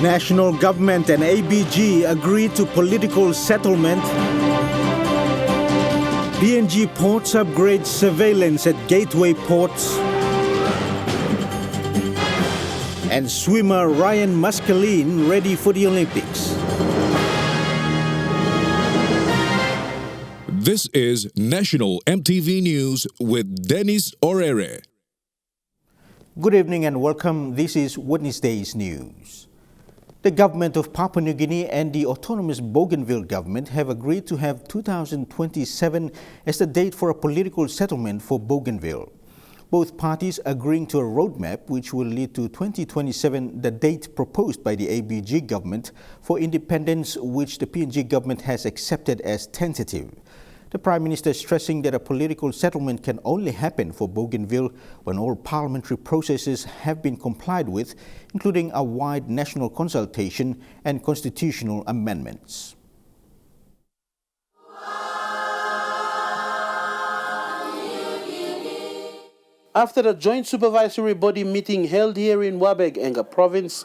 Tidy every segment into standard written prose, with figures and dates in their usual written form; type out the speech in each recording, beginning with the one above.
National Government and ABG agreed to political settlement. PNG Ports upgrades surveillance at Gateway ports. And swimmer Ryan Maskelyne ready for the Olympics. This is National EMTV News with Dennis Orere. Good evening and welcome. This is Wednesday's news. The government of Papua New Guinea and the autonomous Bougainville government have agreed to have 2027 as the date for a political settlement for Bougainville. Both parties agreeing to a roadmap which will lead to 2027, the date proposed by the ABG government for independence, which the PNG government has accepted as tentative. The Prime Minister stressing that a political settlement can only happen for Bougainville when all parliamentary processes have been complied with, including a wide national consultation and constitutional amendments. After a joint supervisory body meeting held here in Wabeg, Enga Province,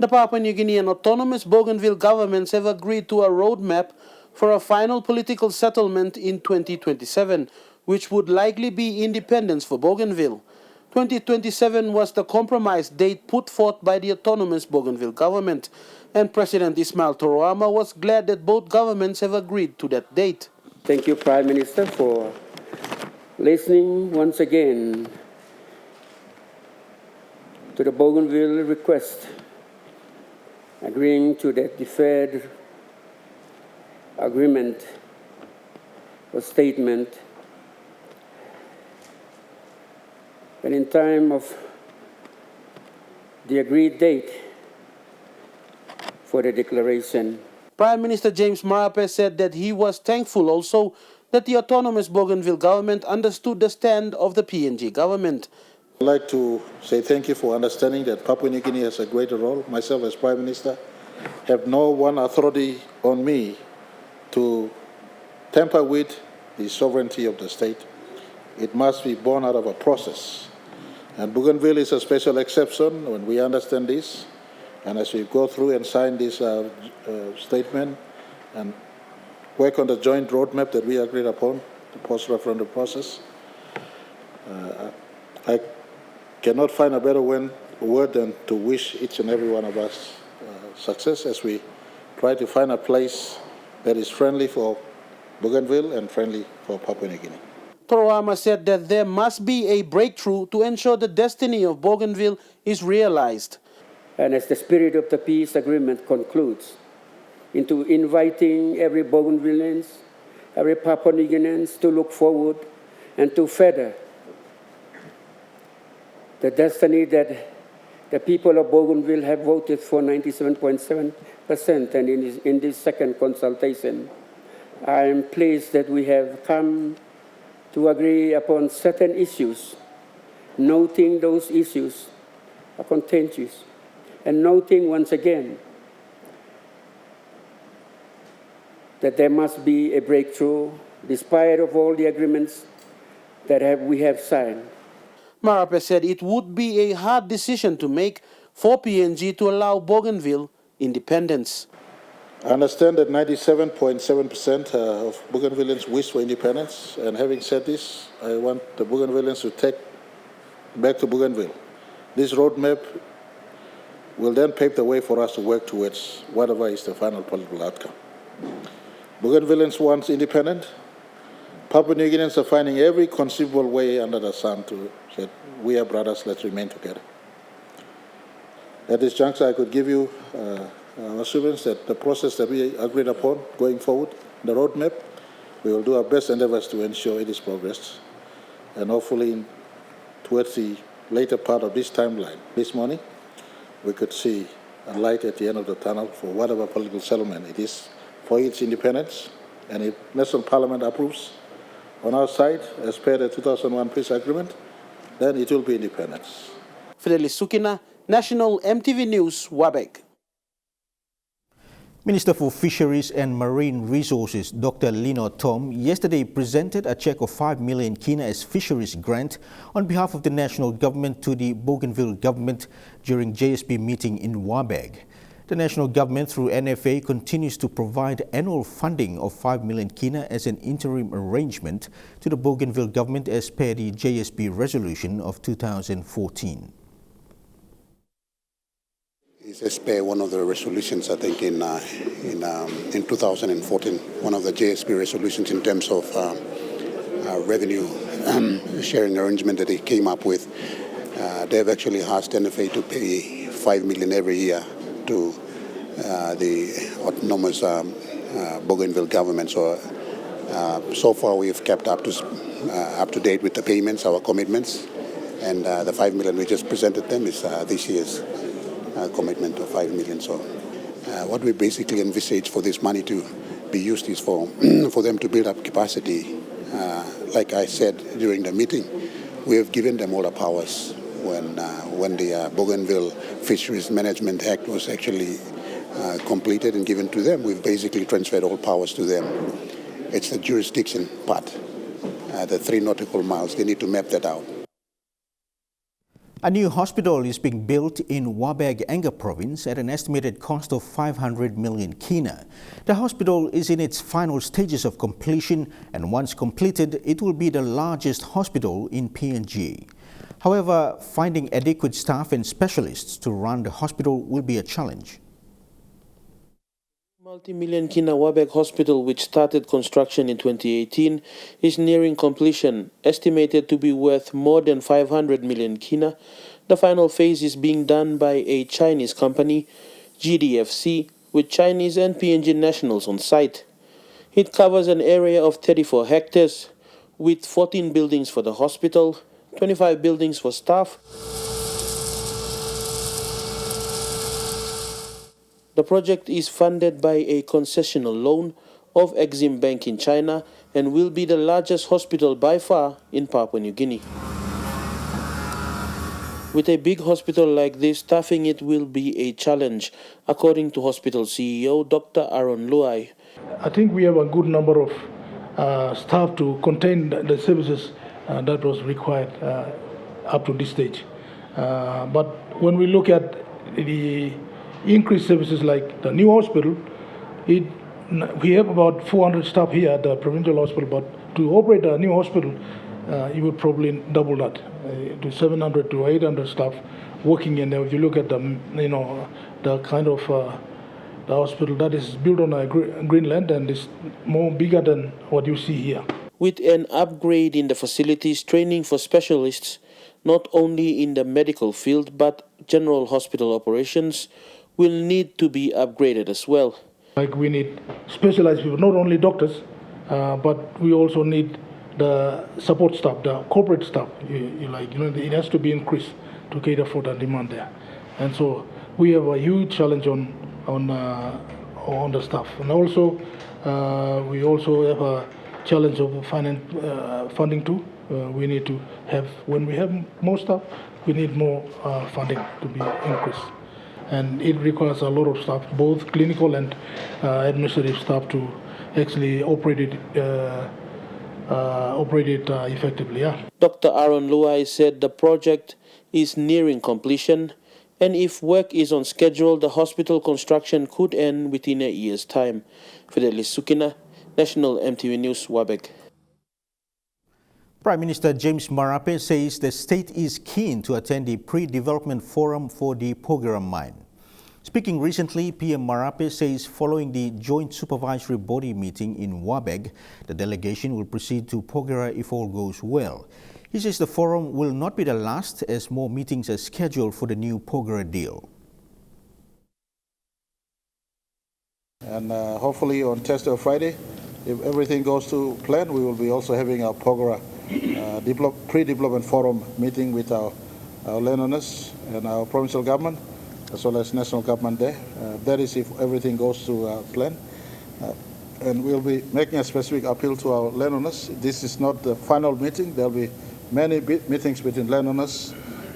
the Papua New Guinea and autonomous Bougainville governments have agreed to a roadmap for a final political settlement in 2027, which would likely be independence for Bougainville. 2027 was the compromise date put forth by the autonomous Bougainville government, and President Ismail Toroama was glad that both governments have agreed to that date. Thank you, Prime Minister, for listening once again to the Bougainville request, agreeing to that deferred agreement or statement that in time of the agreed date for the declaration. Prime Minister James Marape said that he was thankful also that the autonomous Bougainville government understood the stand of the PNG government. I'd like to say thank you for understanding that Papua New Guinea has a greater role. Myself as Prime Minister have no one authority on me to tamper with the sovereignty of the state. It must be born out of a process. And Bougainville is a special exception when we understand this. And as we go through and sign this statement and work on the joint roadmap that we agreed upon, the post-referendum process, I cannot find a better word than to wish each and every one of us success as we try to find a place that is friendly for Bougainville and friendly for Papua New Guinea. Toroama said that there must be a breakthrough to ensure the destiny of Bougainville is realized. And as the spirit of the peace agreement concludes, into inviting every Bougainvillean, every Papua New Guinean to look forward and to further the destiny that the people of Bougainville have voted for 97.7%, and in this second consultation, I am pleased that we have come to agree upon certain issues, noting those issues are contentious, and noting once again that there must be a breakthrough despite of all the agreements that we have signed. Marape said it would be a hard decision to make for PNG to allow Bougainville independence. I understand that 97.7% of Bougainvilleans wish for independence, and having said this, I want the Bougainvilleans to take back to Bougainville. This roadmap will then pave the way for us to work towards whatever is the final political outcome. Bougainvilleans want independence. Papua New Guineans are finding every conceivable way under the sun to say, we are brothers, let's remain together. At this juncture, I could give you assurance that the process that we agreed upon going forward, the roadmap, we will do our best endeavors to ensure it is progressed. And hopefully, towards the later part of this timeline, this morning, we could see a light at the end of the tunnel for whatever political settlement it is for its independence. And if National Parliament approves on our side, as per the 2001 peace agreement, then it will be independence. Fidelis Sukina, National EMTV News, Wabeg. Minister for Fisheries and Marine Resources, Dr. Lino Tom, yesterday presented a cheque of 5 million kina as fisheries grant on behalf of the national government to the Bougainville government during JSP meeting in Wabeg. The national government through NFA continues to provide annual funding of 5 million kina as an interim arrangement to the Bougainville government as per the JSB resolution of 2014. It's as per one of the resolutions, I think, in 2014, one of the JSB resolutions in terms of revenue sharing arrangement that they came up with. They've actually asked NFA to pay 5 million every year to the autonomous Bougainville government. So far we've kept up to date with the payments, our commitments, and the 5 million we just presented them is this year's commitment of 5 million. So what we basically envisage for this money to be used is for them to build up capacity. Like I said during the meeting, we have given them all the powers. When the Bougainville Fisheries Management Act was actually completed and given to them, we've basically transferred all powers to them. It's the jurisdiction part, the 3 nautical miles. They need to map that out. A new hospital is being built in Wabag-Enga province at an estimated cost of 500 million kina. The hospital is in its final stages of completion, and once completed, it will be the largest hospital in PNG. However, finding adequate staff and specialists to run the hospital will be a challenge. Multi-million kina Wabag Hospital, which started construction in 2018, is nearing completion, estimated to be worth more than 500 million kina. The final phase is being done by a Chinese company, GDFC, with Chinese and PNG nationals on site. It covers an area of 34 hectares, with 14 buildings for the hospital, 25 buildings for staff. The project is funded by a concessional loan of Exim Bank in China and will be the largest hospital by far in Papua New Guinea. With a big hospital like this, staffing it will be a challenge, according to hospital CEO Dr. Aaron Luai. I think we have a good number of staff to contain the services that was required up to this stage. But when we look at the increased services like the new hospital, we have about 400 staff here at the provincial hospital, but to operate a new hospital, you would probably double that to 700 to 800 staff working in there. If you look at the kind of the hospital that is built on a green land and is more bigger than what you see here. With an upgrade in the facilities, training for specialists, not only in the medical field but general hospital operations, will need to be upgraded as well. Like we need specialized people, not only doctors, but we also need the support staff, the corporate staff. It has to be increased to cater for the demand there. And so we have a huge challenge on the staff. And also, we also have a challenge of funding too. We need to have, when we have more staff, we need more funding to be increased. And it requires a lot of staff, both clinical and administrative staff, to actually operate it effectively. Yeah. Dr. Aaron Luai said the project is nearing completion, and if work is on schedule, the hospital construction could end within a year's time. Fidelis Sukina, National MTV News, Wabag. Prime Minister James Marape says the state is keen to attend the pre-development forum for the Porgera mine. Speaking recently, PM Marape says following the joint supervisory body meeting in Wabag, the delegation will proceed to Porgera if all goes well. He says the forum will not be the last as more meetings are scheduled for the new Porgera deal. And hopefully on Thursday or Friday, if everything goes to plan, we will be also having our Porgera pre-development forum meeting with our landowners and our provincial government, as well as national government there. That is if everything goes to plan. And we'll be making a specific appeal to our landowners. This is not the final meeting. There will be many meetings between landowners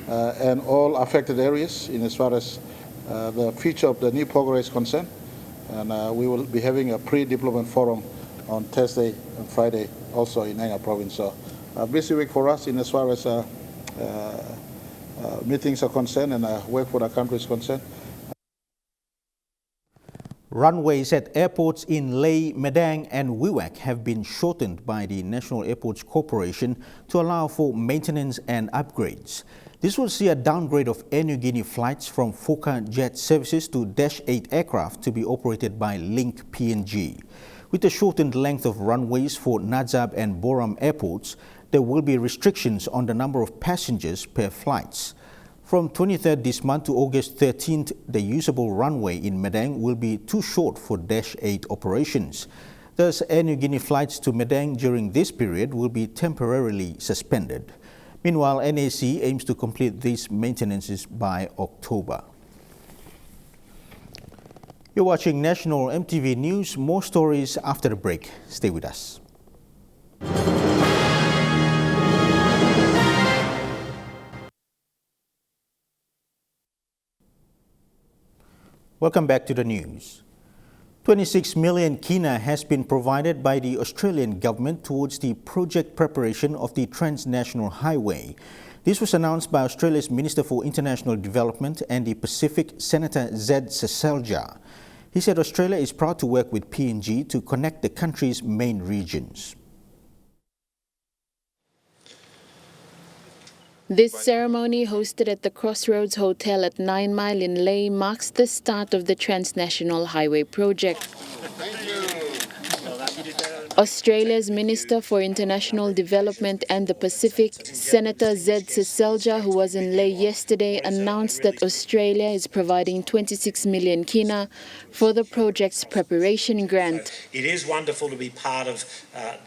and all affected areas in as far as the future of the new Porgera is concerned. And we will be having a pre-development forum on Thursday and Friday also in Enga province. So a busy week for us in as far as meetings are concerned and work for the country is concerned. Runways at airports in Lae, Madang and Wewak have been shortened by the National Airports Corporation to allow for maintenance and upgrades. This will see a downgrade of Air Niugini flights from Fokker jet services to Dash 8 aircraft to be operated by Link PNG. With the shortened length of runways for Nadzab and Boram airports, there will be restrictions on the number of passengers per flights. From 23rd this month to August 13th, the usable runway in Madang will be too short for Dash 8 operations. Thus, Air Niugini flights to Madang during this period will be temporarily suspended. Meanwhile, NAC aims to complete these maintenances by October. You're watching National MTV News. More stories after the break. Stay with us. Welcome back to the news. 26 million kina has been provided by the Australian government towards the project preparation of the transnational highway. This was announced by Australia's Minister for International Development and the Pacific, Senator Zed Seselja. He said Australia is proud to work with PNG to connect the country's main regions. This ceremony, hosted at the Crossroads Hotel at 9 Mile in Lae, marks the start of the transnational highway project. Australia's Minister for International Development and the Pacific, Senator Zed Seselja, who was in Lae yesterday, announced that Australia is providing 26 million kina for the project's preparation grant. It is wonderful to be part of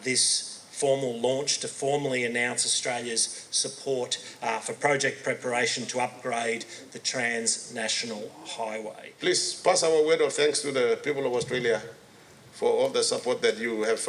this formal launch, to formally announce Australia's support for project preparation to upgrade the transnational highway. Please pass our word of thanks to the people of Australia for all the support that you have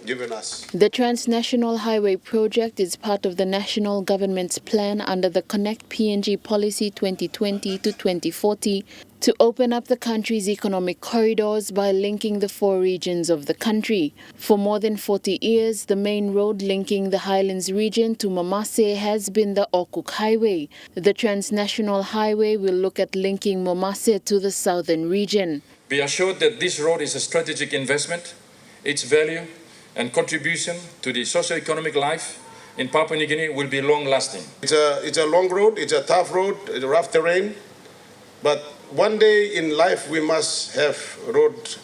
given us. The transnational highway project is part of the national government's plan under the Connect PNG Policy 2020 to 2040 to open up the country's economic corridors by linking the 4 regions of the country. For more than 40 years, the main road linking the Highlands region to Momase has been the Okuk Highway. The transnational highway will look at linking Momase to the southern region. Be assured that this road is a strategic investment. Its value and contribution to the socio-economic life in Papua New Guinea will be long-lasting. It's a long road, it's a tough road, it's a rough terrain, but one day in life we must have road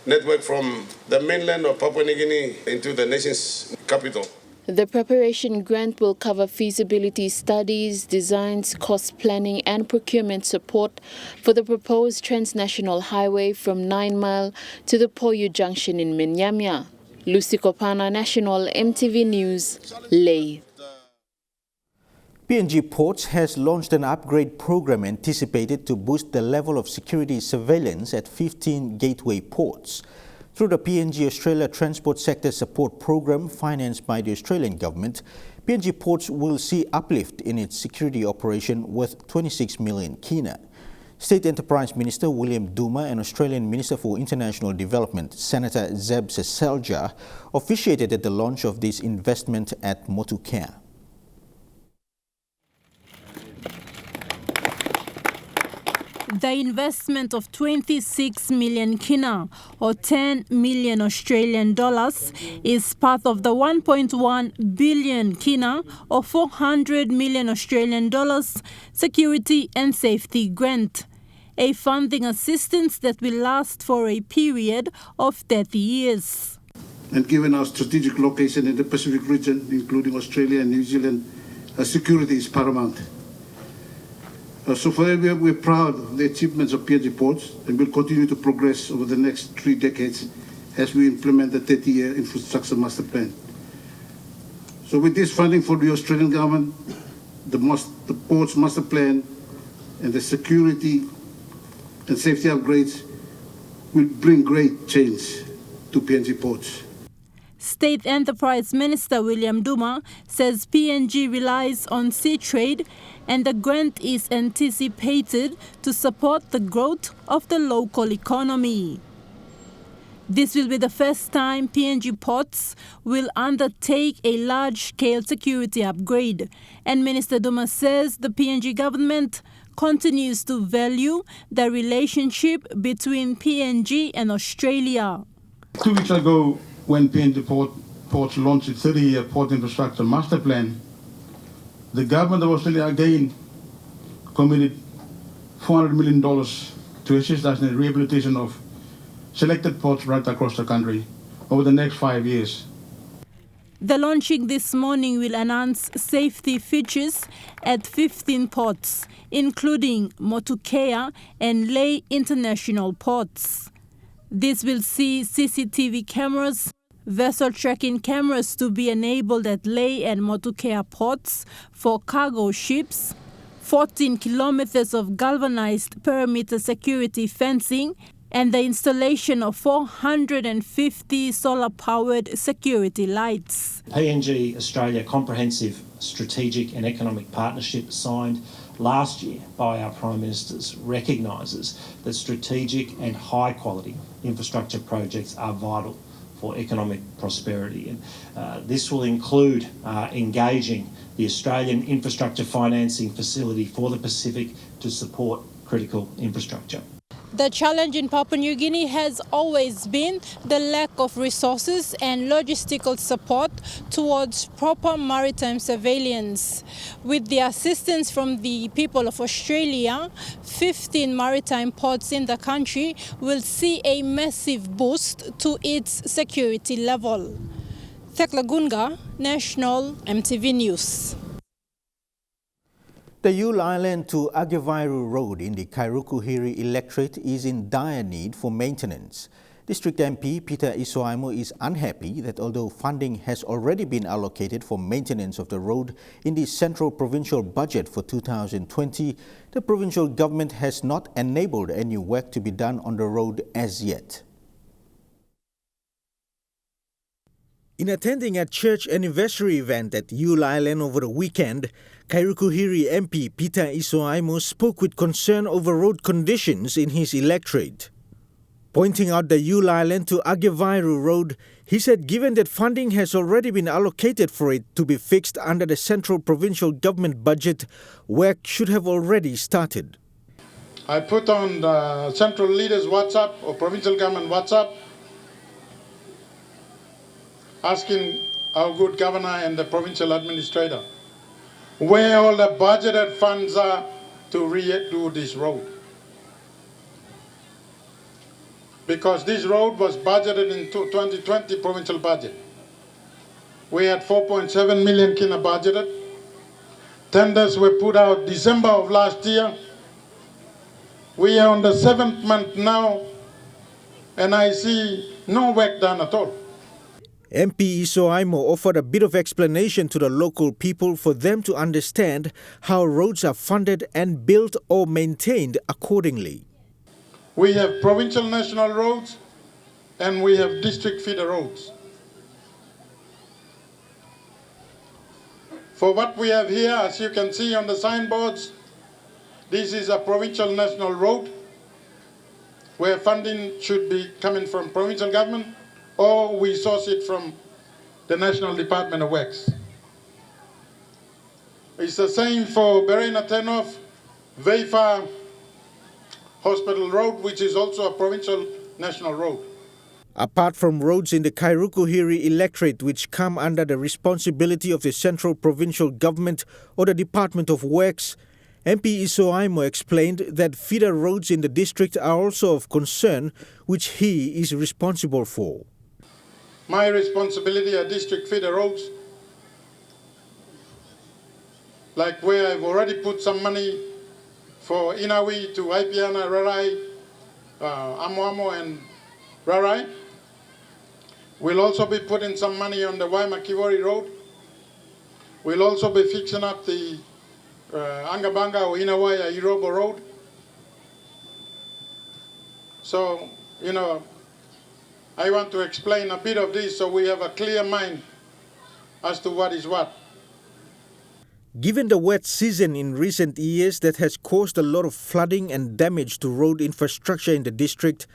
network from the mainland of Papua New Guinea into the nation's capital. The preparation grant will cover feasibility studies, designs, cost planning and procurement support for the proposed transnational highway from 9 Mile to the Poyu Junction in Minyamia. Lucy Kopana, National MTV News, Lae. PNG Ports has launched an upgrade program anticipated to boost the level of security surveillance at 15 gateway ports. Through the PNG Australia Transport Sector Support Program financed by the Australian government, PNG Ports will see uplift in its security operation worth 26 million kina. State Enterprise Minister William Duma and Australian Minister for International Development Senator Zed Seselja officiated at the launch of this investment at Motucare. The investment of 26 million kina, or 10 million Australian dollars, is part of the 1.1 billion kina, or 400 million Australian dollars, security and safety grant, a funding assistance that will last for a period of 30 years. And given our strategic location in the Pacific region, including Australia and New Zealand, security is paramount. So for that, we're proud of the achievements of PNG Ports and will continue to progress over the next 3 decades as we implement the 30-year infrastructure master plan. So with this funding for the Australian government, the Ports master plan and the security and safety upgrades will bring great change to PNG Ports. State Enterprise Minister William Duma says PNG relies on sea trade and the grant is anticipated to support the growth of the local economy. This will be the first time PNG Ports will undertake a large-scale security upgrade, and Minister Duma says the PNG government continues to value the relationship between PNG and Australia. 2 weeks ago, when PNG Ports launched its 30-year port infrastructure master plan, the government of Australia again committed $400 million to assist us in the rehabilitation of selected ports right across the country over the next 5 years. The launching this morning will enhance safety features at 15 ports, including Motukea and Lae International ports. This will see CCTV cameras, vessel tracking cameras to be enabled at Lae and Motukea ports for cargo ships, 14 kilometers of galvanized perimeter security fencing, and the installation of 450 solar-powered security lights. PNG Australia Comprehensive Strategic and Economic Partnership signed last year by our Prime Ministers recognises that strategic and high-quality infrastructure projects are vital for economic prosperity. And this will include engaging the Australian Infrastructure Financing Facility for the Pacific to support critical infrastructure. The challenge in Papua New Guinea has always been the lack of resources and logistical support towards proper maritime surveillance. With the assistance from the people of Australia, 15 maritime ports in the country will see a massive boost to its security level. Thekla Gunga, National MTV News. The Yule Island to Agavairu Road in the Kairukuhiri electorate is in dire need for maintenance. District MP Peter Isoaimo is unhappy that although funding has already been allocated for maintenance of the road in the Central Provincial Budget for 2020, the provincial government has not enabled any work to be done on the road as yet. In attending a church anniversary event at Yule Island over the weekend, Kairukuhiri MP Peter Isoaimo spoke with concern over road conditions in his electorate. Pointing out the Yule Island to Agavairu Road, he said given that funding has already been allocated for it to be fixed under the Central Provincial Government budget, work should have already started. I put on the Central Leaders WhatsApp or Provincial Government WhatsApp asking our good governor and the provincial administrator where all the budgeted funds are to redo this road. Because this road was budgeted in 2020 provincial budget. We had 4.7 million kina budgeted. Tenders were put out December of last year. We are on the 7th month now, and I see no work done at all. MP Isoaimo offered a bit of explanation to the local people for them to understand how roads are funded and built or maintained accordingly. We have provincial national roads and we have district feeder roads. For what we have here, as you can see on the signboards, this is a provincial national road where funding should be coming from provincial government, or we source it from the National Department of Works. It's the same for Berena Tenov, Veifa Hospital Road, which is also a provincial national road. Apart from roads in the Kairukuhiri electorate which come under the responsibility of the Central Provincial Government or the Department of Works, MP Isoaimo explained that feeder roads in the district are also of concern, which he is responsible for. My responsibility are district feeder roads, like where I've already put some money for Inawi to Aipiana, Rarai, Amoamo and Rarai. We'll also be putting some money on the Waimakiwari Road. We'll also be fixing up the Angabanga or Inawaya Irobo Road. So, I want to explain a bit of this so we have a clear mind as to what is what. Given the wet season in recent years that has caused a lot of flooding and damage to road infrastructure in the district,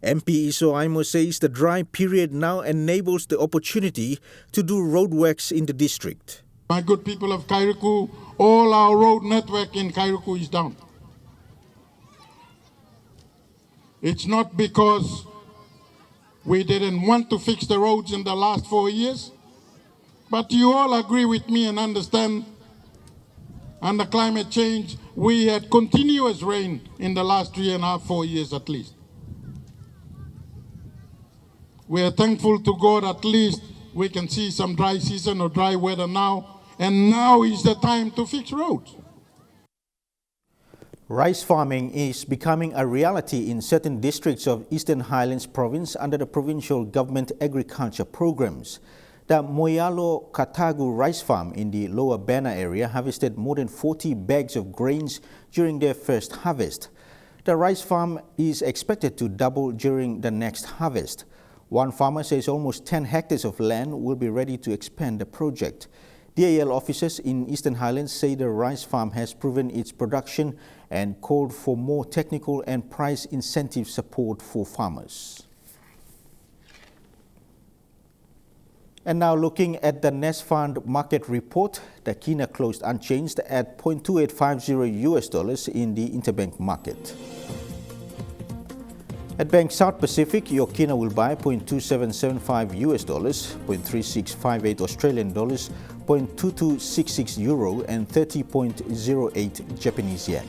MP Iso Aimo says the dry period now enables the opportunity to do roadworks in the district. My good people of Kairuku, all our road network in Kairuku is down. It's not because we didn't want to fix the roads in the last 4 years, but you all agree with me and understand under climate change, we had continuous rain in the last 3.5, 4 years at least. We are thankful to God at least we can see some dry season or dry weather now, and now is the time to fix roads. Rice farming is becoming a reality in certain districts of Eastern Highlands Province under the provincial government agriculture programs. The Moyalo Katagu rice farm in the lower BENA area harvested more than 40 bags of grains during their first harvest. The rice farm is expected to double during the next harvest. One farmer says almost 10 hectares of land will be ready to expand the project. DAL officers in Eastern Highlands say the rice farm has proven its production and called for more technical and price incentive support for farmers. And now looking at the Nest Fund market report, the Kina closed unchanged at $0.2850 in the interbank market. At Bank South Pacific, your Kina will buy $0.2775 $0.3658 Australian dollars, €0.2266 euro and 30.08 Japanese yen.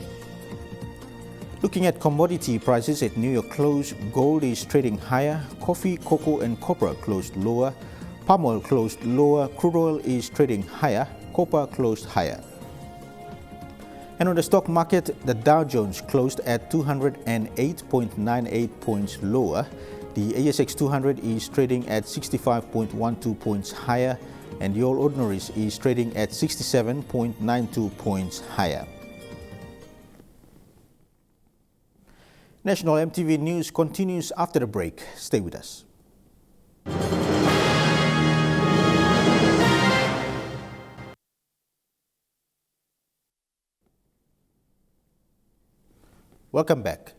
Looking at commodity prices at New York close, gold is trading higher, coffee, cocoa and copra closed lower, palm oil closed lower, crude oil is trading higher, copper closed higher. And on the stock market, the Dow Jones closed at 208.98 points lower. The ASX 200 is trading at 65.12 points higher, and the All Ordinaries is trading at 67.92 points higher. National MTV News continues after the break. Stay with us. Welcome back.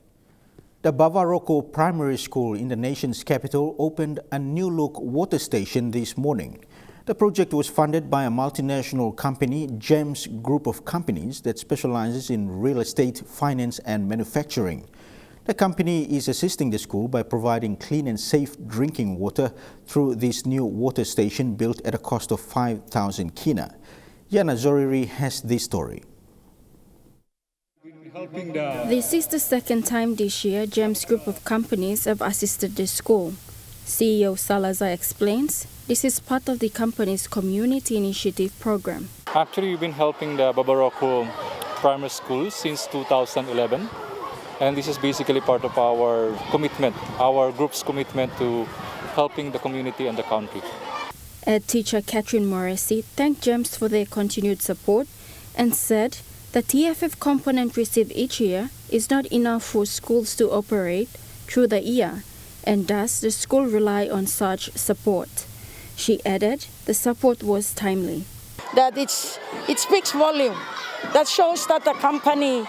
The Bavaroko Primary School in the nation's capital opened a new-look water station this morning. The project was funded by a multinational company, GEMS Group of Companies, that specializes in real estate, finance and manufacturing. The company is assisting the school by providing clean and safe drinking water through this new water station built at a cost of 5,000 kina. Yana Zoriri has this story. This is the second time this year GEMS Group of Companies have assisted the school. CEO Salazar explains this is part of the company's community initiative program. Actually, we've been helping the Bavaroko Primary School since 2011, and this is basically part of our commitment, our group's commitment to helping the community and the country. Head teacher Catherine Morrissey thanked GEMS for their continued support and said the TFF component received each year is not enough for schools to operate through the year, and thus the school rely on such support. She added the support was timely. That it speaks volume. That shows that the company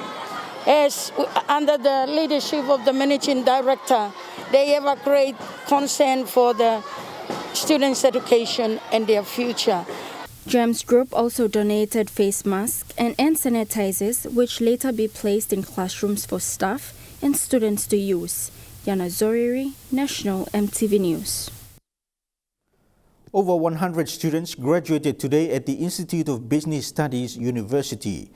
is under the leadership of the managing director. They have a great concern for the students' education and their future. GEMS Group also donated face masks and hand sanitizers, which later be placed in classrooms for staff and students to use. Yana Zoriri, National MTV News. Over 100 students graduated today at the Institute of Business Studies University.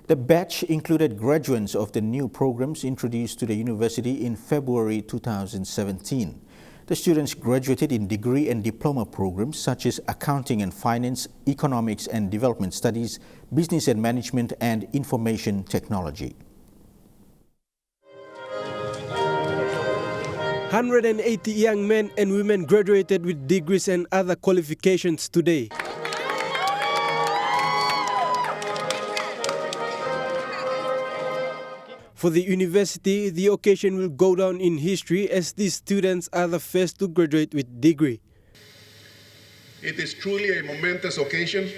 The batch included graduates of the new programs introduced to the university in February 2017. The students graduated in degree and diploma programs such as Accounting and Finance, Economics and Development Studies, Business and Management and Information Technology. 180 young men and women graduated with degrees and other qualifications today. For the university, the occasion will go down in history as these students are the first to graduate with degree. It is truly a momentous occasion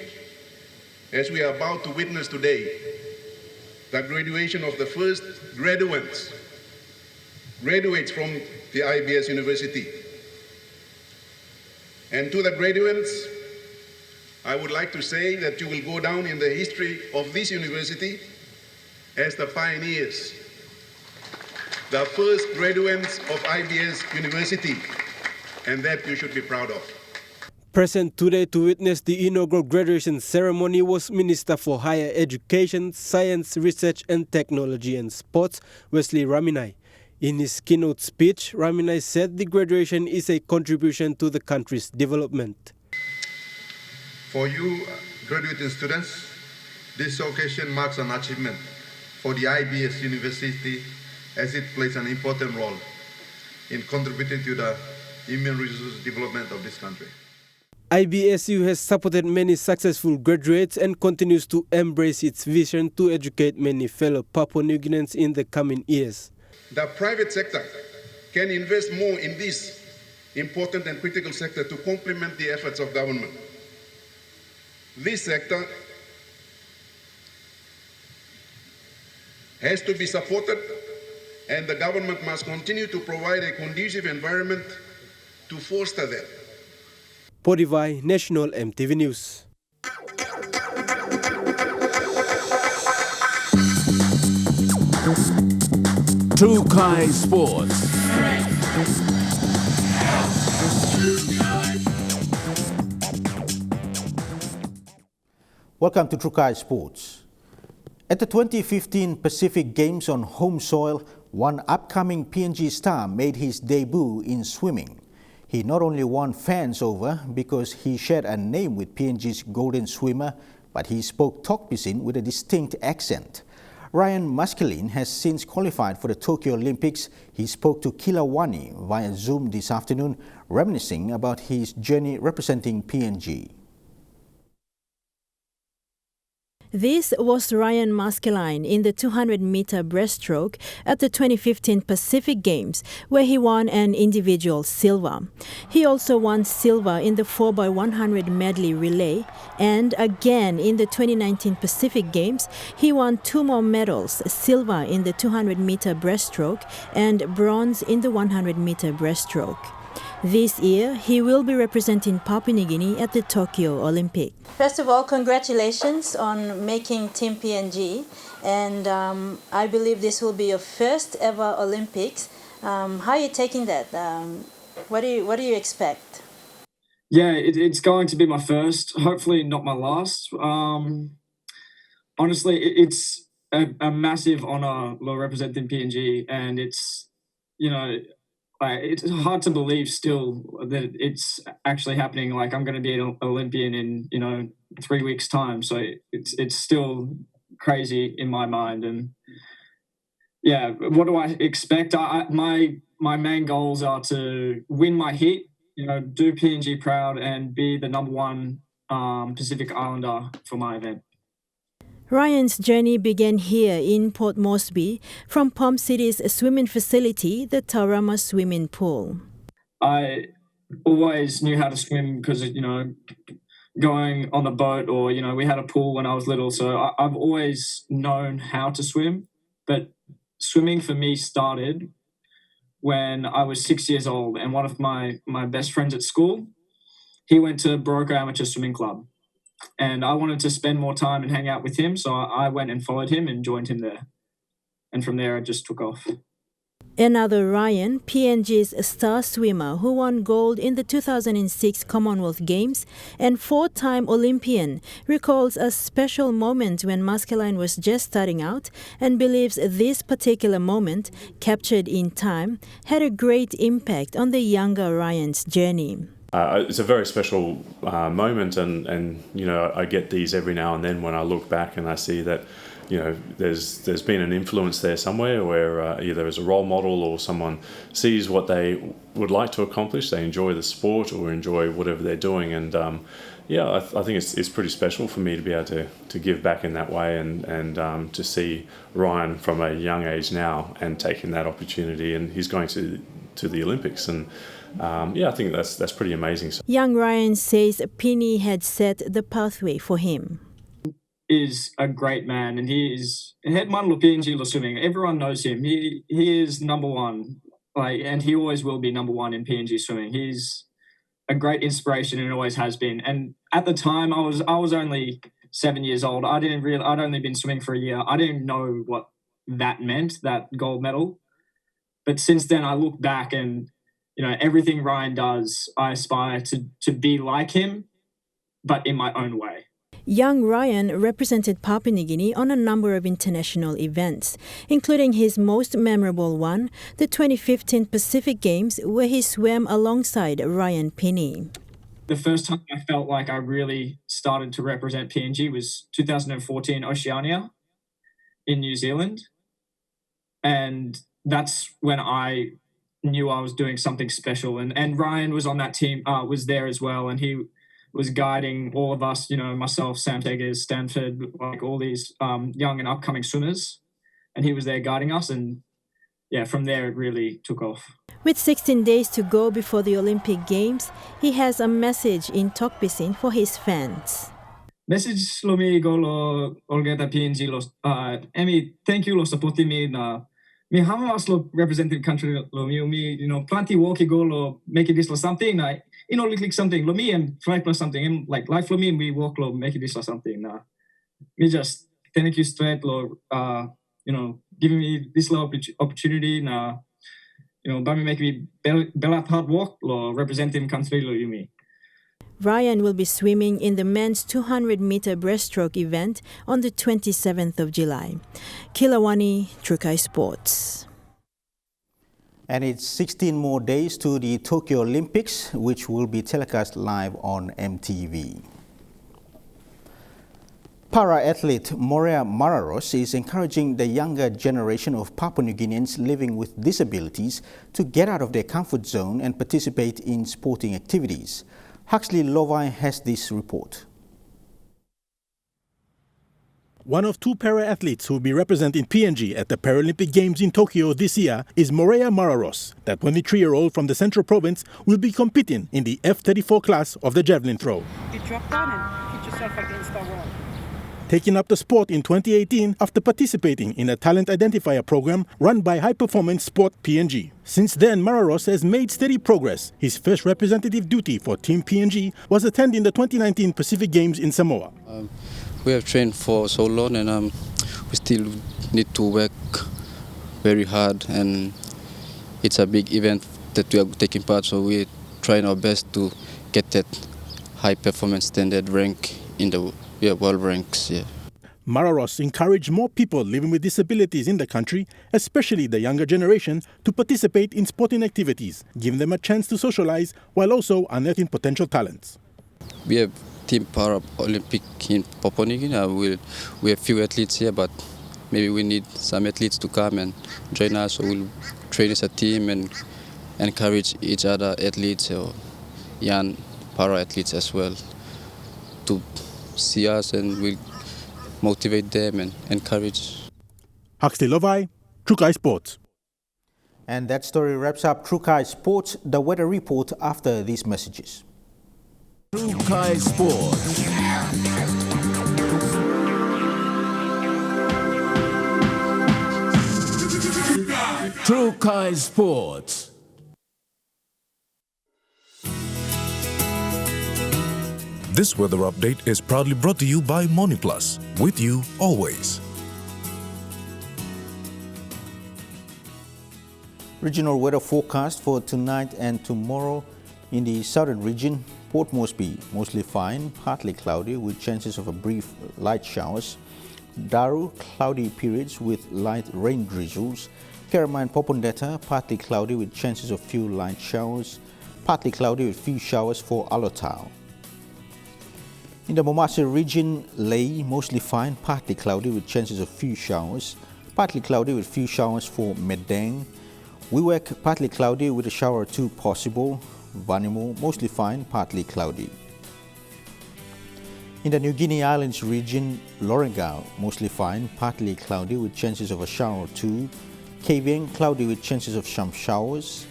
as we are about to witness today the graduation of the first graduates graduates from the IBS University. And to the graduates, I would like to say that you will go down in the history of this university as the pioneers, the first graduates of IBS University, and that you should be proud of. Present today to witness the inaugural graduation ceremony was Minister for Higher Education, Science, Research and Technology and Sports, Wesley Raminai. In his keynote speech, Raminai said the graduation is a contribution to the country's development. For you graduating students, this occasion marks an achievement for the IBS University as it plays an important role in contributing to the human resources development of this country. IBSU has supported many successful graduates and continues to embrace its vision to educate many fellow Papua New Guineans in the coming years. The private sector can invest more in this important and critical sector to complement the efforts of government. This sector has to be supported, and the government must continue to provide a conducive environment to foster that. Podivai, National MTV News. Trukai Sports. Welcome to Trukai Sports. At the 2015 Pacific Games on home soil, one upcoming PNG star made his debut in swimming. He not only won fans over because he shared a name with PNG's golden swimmer, but he spoke Tok Pisin with a distinct accent. Ryan Maskelyne has since qualified for the Tokyo Olympics. He spoke to Kilawani via Zoom this afternoon, reminiscing about his journey representing PNG. This was Ryan Maskelyne in the 200-meter breaststroke at the 2015 Pacific Games, where he won an individual silver. He also won silver in the 4x100 medley relay, and again in the 2019 Pacific Games, he won 2 more medals, silver in the 200-meter breaststroke and bronze in the 100-meter breaststroke. This year, he will be representing Papua New Guinea at the Tokyo Olympic. First of all, congratulations on making Team PNG, and I believe this will be your first ever Olympics. How are you taking that? What do you expect? Yeah, it's going to be my first, hopefully not my last. Honestly, it's a massive honor representing PNG, and it's, it's hard to believe still that it's actually happening. Like, I'm going to be an Olympian in 3 weeks' time, so it's still crazy in my mind. And yeah, what do I expect? My main goals are to win my heat, do PNG proud, and be the #1 Pacific Islander for my event. Ryan's journey began here in Port Moresby from Palm City's swimming facility, the Taurama Swimming Pool. I always knew how to swim because, going on the boat or, we had a pool when I was little. So I've always known how to swim. But swimming for me started when I was 6 years old, and one of my best friends at school, he went to Baroka Amateur Swimming Club. And I wanted to spend more time and hang out with him, so I went and followed him and joined him there. And from there, I just took off. Another Ryan, PNG's star swimmer who won gold in the 2006 Commonwealth Games and 4-time Olympian, recalls a special moment when Maskelyne was just starting out and believes this particular moment, captured in time, had a great impact on the younger Ryan's journey. It's a very special moment, and I get these every now and then when I look back and I see that there's been an influence there somewhere where either as a role model or someone sees what they would like to accomplish, they enjoy the sport or enjoy whatever they're doing, and I think it's pretty special for me to be able to give back in that way and to see Ryan from a young age now and taking that opportunity, and he's going to the Olympics, and I think that's pretty amazing. Young Ryan says Pini had set the pathway for him. Is a great man, and he is head manlo PNG lo swimming. Everyone knows him. He is #1 and he always will be number one in PNG swimming. He's a great inspiration and always has been. And at the time, I was only 7 years old. I'd only been swimming for a year. I didn't know what that meant, that gold medal. But since then, I look back and, everything Ryan does, I aspire to be like him, but in my own way. Young Ryan represented Papua New Guinea on a number of international events, including his most memorable one, the 2015 Pacific Games, where he swam alongside Ryan Pinney. The first time I felt like I really started to represent PNG was 2014 Oceania in New Zealand. And that's when I knew I was doing something special. And Ryan was on that team, was there as well. And he was guiding all of us, myself, Sam Teggers, Stanford, like all these young and upcoming swimmers. And he was there guiding us. And from there, it really took off. With 16 days to go before the Olympic Games, he has a message in Tok Pisin for his fans. Message lo mi golo olgeta PNG lo Emi, thank you lo supporting me na mi hamas lo representing country lo mi plenty walkie go lo make it this lo something na like something lo me and try plus something and like life lo me and we walk lo make it this or something na me just thank you straight lo giving me this little opportunity na by me make me bella hard work lo representing country lo me. Ryan will be swimming in the men's 200-meter breaststroke event on the 27th of July. Kilawani, Trukai Sports. And it's 16 more days to the Tokyo Olympics, which will be telecast live on MTV. Para-athlete Morea Mararos is encouraging the younger generation of Papua New Guineans living with disabilities to get out of their comfort zone and participate in sporting activities. Huxley Lovai has this report. One of two para-athletes who will be representing PNG at the Paralympic Games in Tokyo this year is Morea Mararos. That 23-year-old from the Central Province will be competing in the F-34 class of the javelin throw. You drop down and hit yourself against the wall. Taking up the sport in 2018 after participating in a talent identifier program run by High Performance Sport PNG. Since then, Mararos has made steady progress. His first representative duty for Team PNG was attending the 2019 Pacific Games in Samoa. We have trained for so long and we still need to work very hard, and it's a big event that we are taking part, so we're trying our best to get that high performance standard rank in the world ranks. Mararos encouraged more people living with disabilities in the country, especially the younger generation, to participate in sporting activities, giving them a chance to socialize while also unearthing potential talents. We have Team Paralympic in Papua New Guinea. We have few athletes here, but maybe we need some athletes to come and join us, so we'll train as a team and encourage each other athletes or young para-athletes as well to see us, and we'll motivate them and encourage. Huxley Lovai, Trukai Sports. And that story wraps up Trukai Sports. The weather report after these messages. Trukai Sports. Trukai Sports. This weather update is proudly brought to you by MoniPlus, with you always. Regional weather forecast for tonight and tomorrow in the southern region. Port Moresby, mostly fine, partly cloudy with chances of a brief light showers. Daru, cloudy periods with light rain drizzles. Kerama, Popondetta, partly cloudy with chances of few light showers. Partly cloudy with few showers for Alotau. In the Momasa region, Lae, mostly fine, partly cloudy with chances of few showers. Partly cloudy with few showers for Medang. Wewak, partly cloudy with a shower or two possible. Vanimo, mostly fine, partly cloudy. In the New Guinea Islands region, Lorengau, mostly fine, partly cloudy with chances of a shower or two. Kavieng, cloudy with chances of some showers.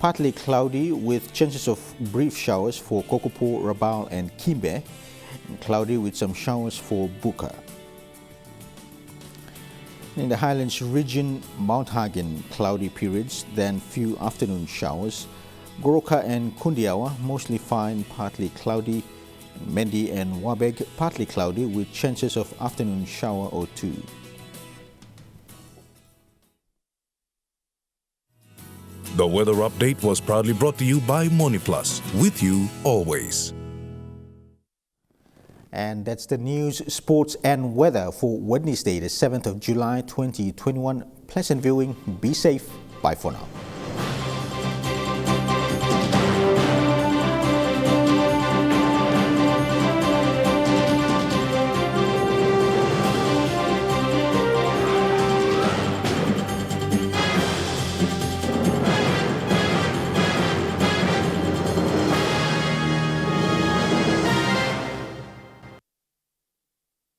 Partly cloudy with chances of brief showers for Kokopo, Rabaul and Kimbe. And cloudy with some showers for Buka. In the Highlands region, Mount Hagen, cloudy periods, then few afternoon showers. Goroka and Kundiawa, mostly fine, partly cloudy. Mendi and Wabeg, partly cloudy with chances of afternoon shower or two. The weather update was proudly brought to you by MoneyPlus, with you always. And that's the news, sports and weather for Wednesday, the 7th of July 2021. Pleasant viewing. Be safe. Bye for now.